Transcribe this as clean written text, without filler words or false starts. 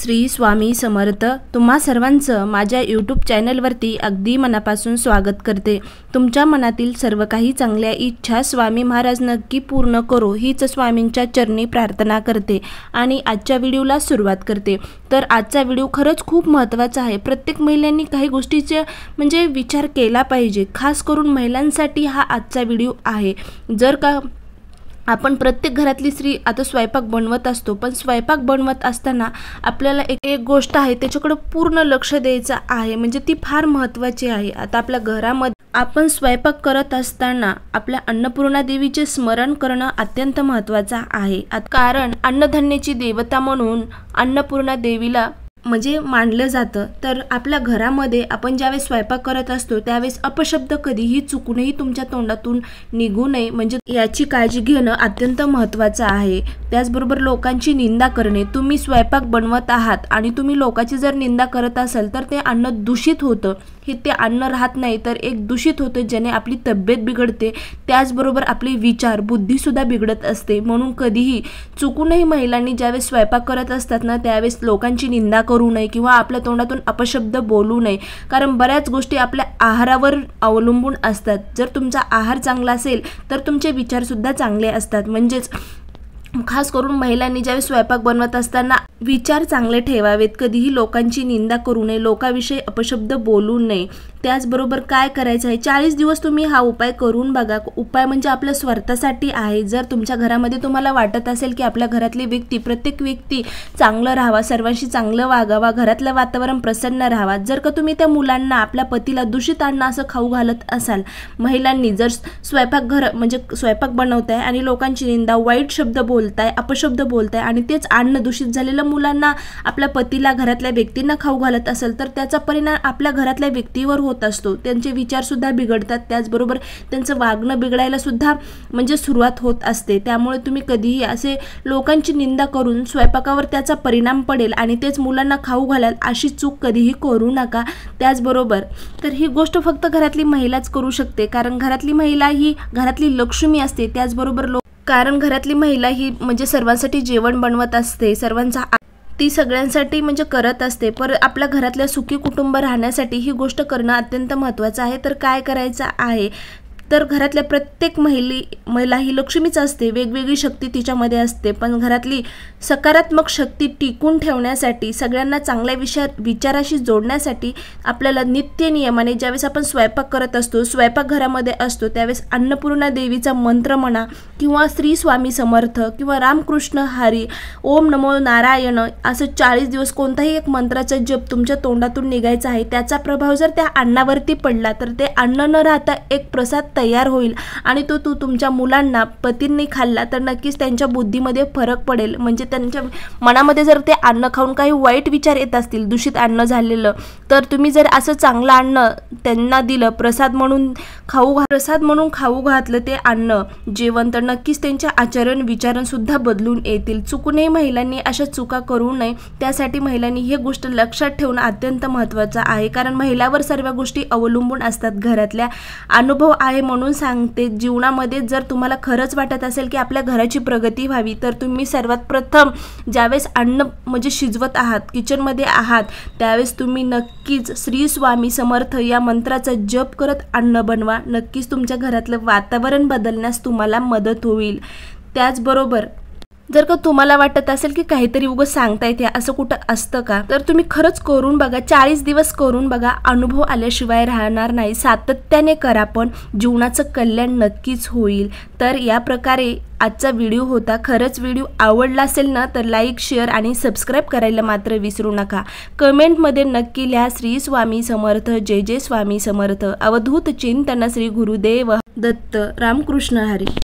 श्री स्वामी समर्थ। तुम्हा सर्वांचं माझ्या यूट्यूब चॅनलवरती अगदी मनापासून स्वागत करते। तुमच्या मनातील सर्व काही चांगल्या इच्छा स्वामी महाराज नक्की पूर्ण करो हीच स्वामींच्या चरणी प्रार्थना करते आणि आजच्या व्हिडिओला सुरुवात करते। तर आजचा व्हिडिओ खरंच खूप महत्त्वाचा आहे। प्रत्येक महिलांनी काही गोष्टीचे म्हणजे विचार केला पाहिजे। खास करून महिलांसाठी हा आजचा व्हिडिओ आहे। जर का आपण प्रत्येक घरातली स्त्री आता स्वयंपाक बनवत असतो, पण स्वयंपाक बनवत असताना आपल्याला एक गोष्ट आहे त्याच्याकडे पूर्ण लक्ष द्यायचं आहे, म्हणजे ती फार महत्त्वाची आहे। आता आपल्या घरामध्ये आपण स्वयंपाक करत असताना आपल्या अन्नपूर्णा देवीचे स्मरण करणं अत्यंत महत्त्वाचं आहे। कारण अन्नधान्याची देवता म्हणून अन्नपूर्णा देवीला म्हणजे मानलं जातं। तर आपल्या घरामध्ये आपण ज्यावेळेस स्वयंपाक करत असतो त्यावेळेस अपशब्द कधीही चुकूनही तुमच्या तोंडातून निघू नये, म्हणजे याची काळजी घेणं अत्यंत महत्त्वाचं आहे। त्याचबरोबर लोकांची निंदा करणे, तुम्ही स्वयंपाक बनवत आहात आणि तुम्ही लोकांची जर निंदा करत असाल तर ते अन्न दूषित होतं। ते अन्न राहत नाही तर एक दूषित होतं, ज्याने आपली तब्येत बिघडते, त्याचबरोबर आपले विचार बुद्धीसुद्धा बिघडत असते। म्हणून कधीही चुकूनही महिलांनी ज्यावेळेस स्वयंपाक करत असतात ना त्यावेळेस लोकांची निंदा करू नये किंवा आपल्या तोंडातून अपशब्द बोलू नये। कारण बऱ्याच गोष्टी आपल्या आहारावर अवलंबून असतात। जर तुमचा आहार चांगला असेल तर तुमचे विचारसुद्धा चांगले असतात। म्हणजेच खास करून महिलांनी ज्यावेळेस स्वयंपाक बनवत असताना विचार चांगले ठेवावेत, कधीही लोकांची निंदा करू नये, लोकांविषयी अपशब्द बोलू नये। त्याचबरोबर काय करायचं आहे, 40 दिवस तुम्ही हा उपाय करून बघा। उपाय म्हणजे आपल्या स्वार्थासाठी आहे। जर तुमच्या घरामध्ये तुम्हाला वाटत असेल की आपल्या घरातली व्यक्ती प्रत्येक व्यक्ती चांगलं राहावा, सर्वांशी चांगलं वागावा, घरातलं वातावरण प्रसन्न राहावा, जर का तुम्ही त्या मुलांना आपल्या पतीला दूषित अन्न असं खाऊ घालत असाल, महिलांनी जर स्वयंपाक बनवताय आणि लोकांची निंदा, वाईट शब्द बोलताय, अपशब्द बोलताय आणि तेच अन्न दूषित झालेलं मुलांना, आपल्या पतीला, घरातल्या व्यक्तींना खाऊ घालत असेल तर त्याचा परिणाम आपल्या घरातल्या व्यक्तीवर होत असतो। त्यांचे विचार सुद्धा बिघडतात, त्याचबरोबर त्यांचं वागणं बिघडायला सुद्धा म्हणजे सुरुवात होत असते। त्यामुळे तुम्ही कधीही असे लोकांची निंदा करून स्वयंपाकावर त्याचा परिणाम पडेल आणि तेच मुलांना खाऊ घालाल अशी चूक कधीही करू नका। त्याचबरोबर तर ही गोष्ट फक्त घरातली महिलाच करू शकते, कारण घरातली महिला ही घरातली लक्ष्मी असते। त्याचबरोबर कारण घरातली महिला ही म्हणजे सर्वांसाठी जेवण बनवत असते, ती सगळ्यांसाठी म्हणजे करत असते। पण आपल्या घरातल्या सुखी कुटुंब राहण्यासाठी ही गोष्ट करणं अत्यंत महत्त्वाचं आहे। तर काय करायचं आहे, तर घरातल्या प्रत्येक महिला ही लक्ष्मीच असते, वेगवेगळी शक्ती तिच्यामध्ये असते। पण घरातली सकारात्मक शक्ती टिकून ठेवण्यासाठी, सगळ्यांना चांगल्या विचाराशी जोडण्यासाठी आपल्याला नित्य नियमाने ज्यावेळेस आपण स्वयंपाक करत असतो, स्वयंपाकघरामध्ये असतो, त्यावेळेस अन्नपूर्णा देवीचा मंत्र म्हणा किंवा श्री स्वामी समर्थ किंवा रामकृष्ण हरी, ओम नमो नारायण, असं 40 दिवस कोणताही एक मंत्राचा जप तुमच्या तोंडातून निघायचा आहे। त्याचा प्रभाव जर त्या अन्नावरती पडला तर ते अन्न न राहता एक प्रसाद तयार होईल आणि तो तुमच्या मुलांना पतींनी खाल्ला तर नक्कीच त्यांच्या बुद्धीमध्ये फरक पडेल। म्हणजे त्यांच्या मनामध्ये जर ते अन्न खाऊन काही वाईट विचार येत असतील, दूषित अन्न झालेलं, तर तुम्ही जर असं चांगलं अन्न त्यांना दिलं, प्रसाद म्हणून खाऊ घातलं ते अन्न जेवण, तर नक्कीच त्यांचे आचरण विचारण सुद्धा बदलून येतील। चुकूनही महिलांनी अशा चुका करू नये। त्यासाठी महिलांनी ही गोष्ट लक्षात ठेवणं अत्यंत महत्त्वाचं आहे, कारण महिलावर सर्व गोष्टी अवलंबून असतात। घरातल्या अनुभव आहे म्हणून सांगते, जीवनामध्ये जर तुम्हाला खरंच वाटत असेल की आपल्या घराची प्रगती व्हावी तर तुम्ही सर्वात प्रथम ज्यावेळेस अन्न म्हणजे शिजवत आहात, किचनमध्ये आहात, त्यावेळेस तुम्ही नक्कीच श्री स्वामी समर्थ या मंत्राचा जप करत अन्न बनवा। नक्कीच तुमच्या घरातलं वातावरण बदलण्यास तुम्हाला मदत होईल। त्याचबरोबर जर का तुम्हाला वाटत असेल की काहीतरी उगाच सांगता येते, असं कुठं असतं का, तर तुम्ही खरंच करून बघा, 40 दिवस करून बघा, अनुभव आल्याशिवाय राहणार नाही। सातत्याने करा, पण जीवनाचं कल्याण नक्कीच होईल। तर या प्रकारे आजचा व्हिडिओ होता। खरंच व्हिडिओ आवडला असेल ना तर लाईक, शेअर आणि सबस्क्राईब करायला मात्र विसरू नका। कमेंटमध्ये नक्की लिहा श्री स्वामी समर्थ, जय जय स्वामी समर्थ, अवधूत चिंतन, श्री गुरुदेव दत्त, रामकृष्ण हरी।